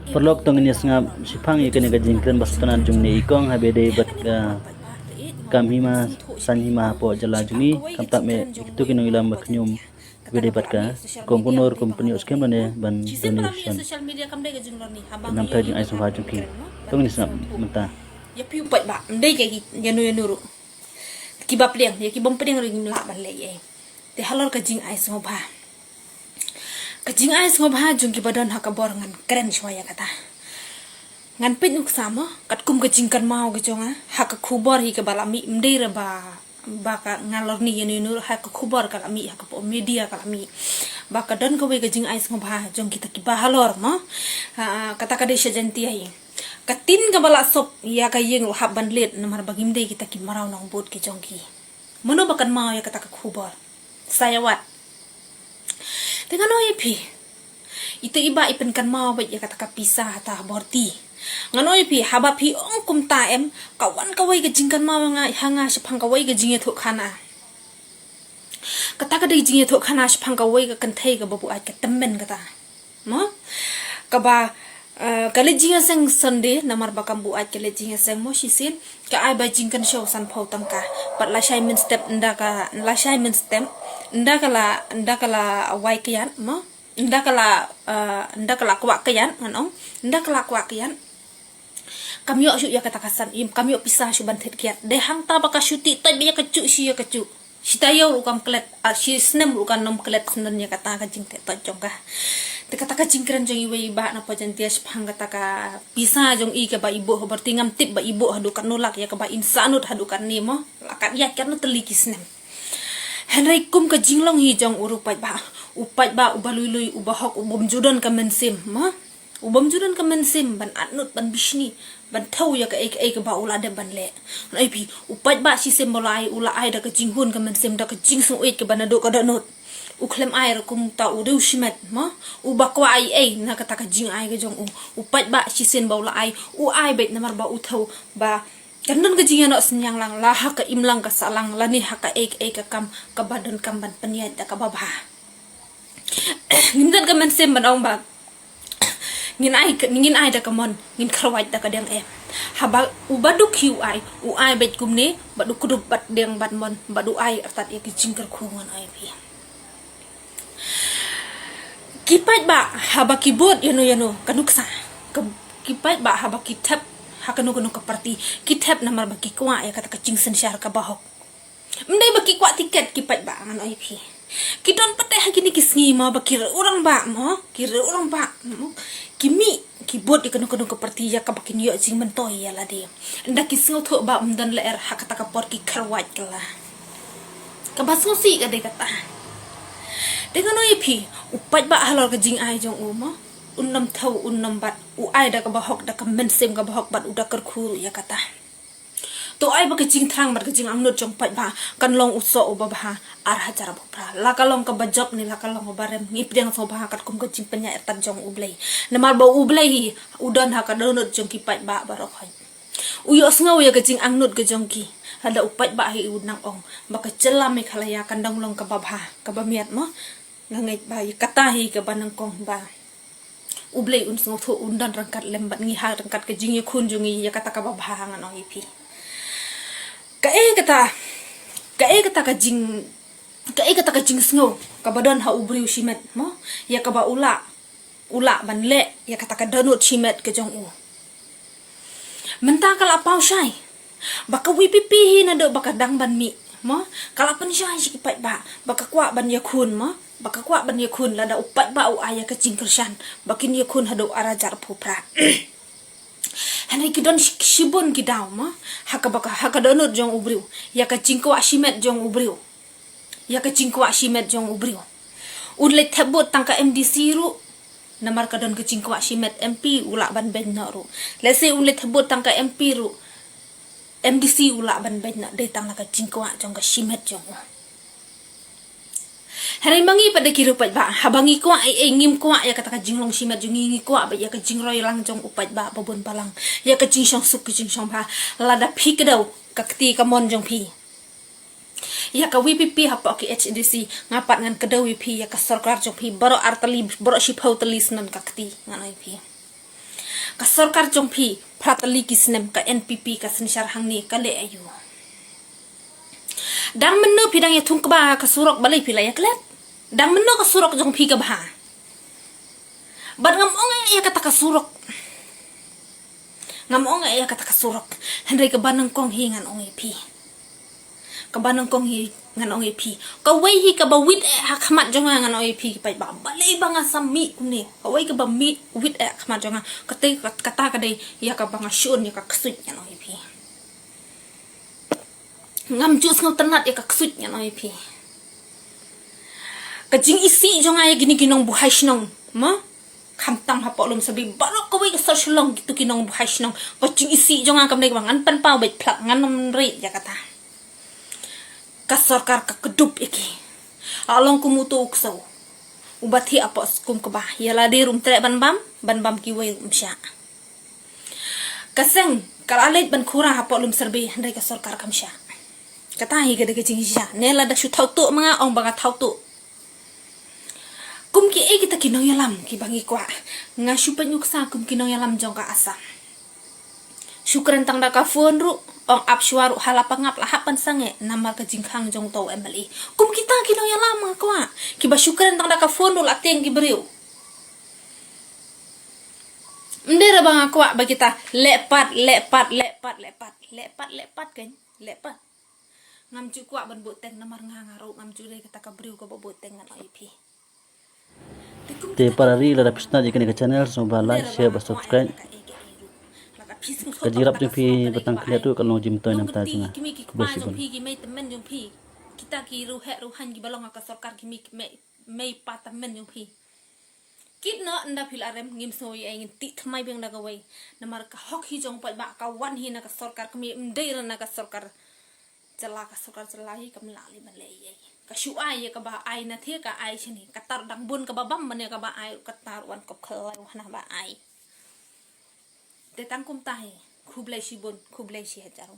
perlok tong ini sengap sipang ikan ikan jingkren bastonan jung ni ikong habede bat kam hima san hima po jala jungi kam tak me itu kino ilam baknyum habede bat ka kompunor kompuni uskem bane ban donation social media kam dai ga jing lor ni habang nam ta jing ai so ha jung ki tong ni sengap menta ya piu pat ba ndai ga yanu ru ki bap liang ya ki bom pedeng ring la ban le ye te halor ka jing ai so ba kajing ais ngobha jung ki badan hakabor ngan keren shwaya kata ngan pet nuk sama kat kum kajing kan mau ke jonga hak khubor hi ke balami mdeira ba ka ngalor ni yenu nur hak khubor kalami hak po media kalami ba ka dan ko we kajing ais ngobha jung kita ki bahalor no kata kade shajanti ai katin ka bala sop ya ka yeng hab ban let namar bagim dei kita ki marau nang bot ki jong ki mono bakan mau ya kata ka khubor sayawat dengan oi pi itu iba ipen kan mau ba ya kata pisah ta borti nganoi pi haba pi kum ta em kawan kawai ke jingkan mau nga hanga sepang kawai ke jinge thuk khana kata ka dei jinge thuk khana sepang kawai ke kan thai ke babu ai ke temmen kata mo ka ba kale jinga sang sunday namar bakam bu ai kale jinga sang mo shisin ka ai ba jingkan show san phau tam ka pat la shai min step ndaka la shai min step ndakala awai kian mo ndakala kwa kian nganong ndakala kwa kian kami syu ya kata kasan im kami pisah syu bantet kian de hang ta baka syuti tai biya kecu si ya kecu si tayo ukam klet si snem ukan nom klet sebenarnya kata ka jing te to jongka te kata ka jingkran jong iwe ba na pajantia sepang kata ka pisah jong i ke ba ibu berarti ngam tip ba ibu hadukan nolak ya ke ba insanut hadukan ni mo lakat ya kan teliki snem Henry kum ka jinglong hi jong upat ba ubalului ubahok ubom judan ka mensim ma ubom judan ka mensim ban atnut ban bishni ban thau ya ka ek ba ula de ban le ai pi upat ba si sembolai ula ai da ka jinghun ka mensim da ka jingsung uit ka banado ka danut uklem ai ra kum ta udu shimet ma ubakwa ai na ka ta ka jing ai ka jong upat ba si sen ba ula ai ai bet namar ba uthau ba Karena gajinya nak senyang lang lah ka imlang ka salang lani haka ek kam ka badan kam ban peniat da ka baba. Ngin ka man sem ban ong ba. Ngin ai da ka mon ngin krawat da ka dang Haba ubadu kiu ai bet kumne badu kudup bat dang bat mon badu ai atat ya jingkar khungan ai pi. Kipat ba haba kibot yano kanuksa. Kipat ba haba kitap hakanu ka parti kitap namar baki kwa ya kata kacing sensyar ka bahok mendai baki kwa tiket kipat ba ngan oi pi kidon pateh hakini kisngi ma bakir orang ba kimi kibot ikanu ka parti ya ka bakin yo jing mentoi ya ladi nda kisngo tho ba mdan leer hakata ka por ki kharwat kala ka basngo si ka de kata dengan oi pi upat ba halor ka jing ai jong uma unnam thau unnam bat ai da ka bahok da ka mensem ka bahok bat uda kar khuru ya kata to ai ba ka jing thrang bat ka jing angnut jong pat ba kan long uso o ba ar hajar bopra la ka long ka bajok ni la ka long barem ngip deng so ba kat kum ka jing penya etan jong ublei namar ba ublei udan ha ka donut jong ki pat ba barok hai uyo sngaw ya ka jing angnut ka jong ki hada upat ba hi udnang ong ba ka celam me khalaya kandang long ka babha ka bamiat mo ngangai ba kata hi ka banang kong ba ublei unsung tho undan rangkat lembat ngi ha rangkat ke jingi khun jungi ya kata ka bahangan ong ipi ka kata ka jing sngo ka badan ha ubriu shimet mo ya ka ba ula ban le ya kata ka danut shimet ke jong u menta kala pau shai baka wipipi na do baka dang ban mi mo kala pan shai si pat ba baka kwa ban ya khun mo baka kwa ban yakun lada upat ba u aya ka jingkersan bakin yakun hado arajar pupra Henry kidon shibon kidaw ma haka donut jong ubriu ya ka jingkwa shimet jong ubriu udle tebot tangka MDC ru namar ka don ka jingkwa shimet MP ula ban ben na ru lese udle tebot tangka MP ru MDC ula ban ben na de tang ka jingkwa jong ka shimet jong Henry mangi pada kirupat ba habangi ko ay ngim ko ya kata ka jinglong shimet jungi ko ba ya ka jingroy lang jong upat ba babon palang ya ka jingsong suk ka jingsong ba lada pi kedaw kakti ka mon jong pi ya ka WPP hapa ki HDC ngapat ngan kedaw pi ya ka sarkar jong pi baro artali baro shipau telis nan kakti ngan ai pi ka sarkar jongpi pratali kisnem ka NPP ka sensyar hangni ka le ayu dang menno pidang ya thung ka surok balai pila ya klet dang menno ka surok jongpi ka bah ban ngam ong ya kata ka surok ngam ong ya kata ka surok hendai ka banang kong hingan ong pi ka banang kong hi ngan ong pi ka wei hi ka ba wit hakmat jonga ngan ong pi pai ba balai banga sami kuni ka wei ka ba mit wit hakmat jonga kata ka dei ya ka banga shun ya ka ksut ngan ong pi ngam jus ngau tenat ya ka ksut ngan ong pi ka jing isi jonga ya gini ginong buhai shnong ma kamtang hapok lum sabi barok ko wei ka shalong gitu kinong buhai shnong ka jing isi jonga kam dei bangan pan pau bet plak ngan ri ya kata ka sarkar ka kedup iki along kumutu ukso ubati apa skum ke bah yala di rum tre ban bam ki wei rum sya kaseng kalalit ban khura hapok lum serbi handai ka sarkar kam sya kata hi gede ke jing sya nela da shu thau tu manga ong banga thau tu kum ki e kita kinong yalam ki bangi kwa nga shu penyuksa kum kinong yalam jong ka asa syukran tang da ka phone ru ong ap shwaru halapangap lahapan sange namar ka jingkhang jong to emali kum kita kinong yalam kwa ki ba syukran tang da ka phone ru lateng ki beriu ndera bang kwa ba kita lepat kan lepat ngam cu kwa ban boteng namar ngangaru ngam cu de kita ka beriu ka boteng ngan IP Te para ri la pisna jika ni channel so ba like share ba subscribe kajirap jong pi batang klia tu kalau jim toy nam ta junga besibon kita ki ruhan ki balong ka sarkar ki mei patamen jong pi kit no nda phil arem ngim so ye ngin ti thmai beng da gawai namar ka hok hi jong pa ba ka wan hi na ka sarkar kami mdei na ka sarkar jala hi kam la li ban le ye ka shu ai ye ka ba ai na the ka ai chini ka tar dang bun ka ba bam man ka ba ai ka tar wan kop khla na ba ai te tang kum tahi khublai shi bun khublai shi hajar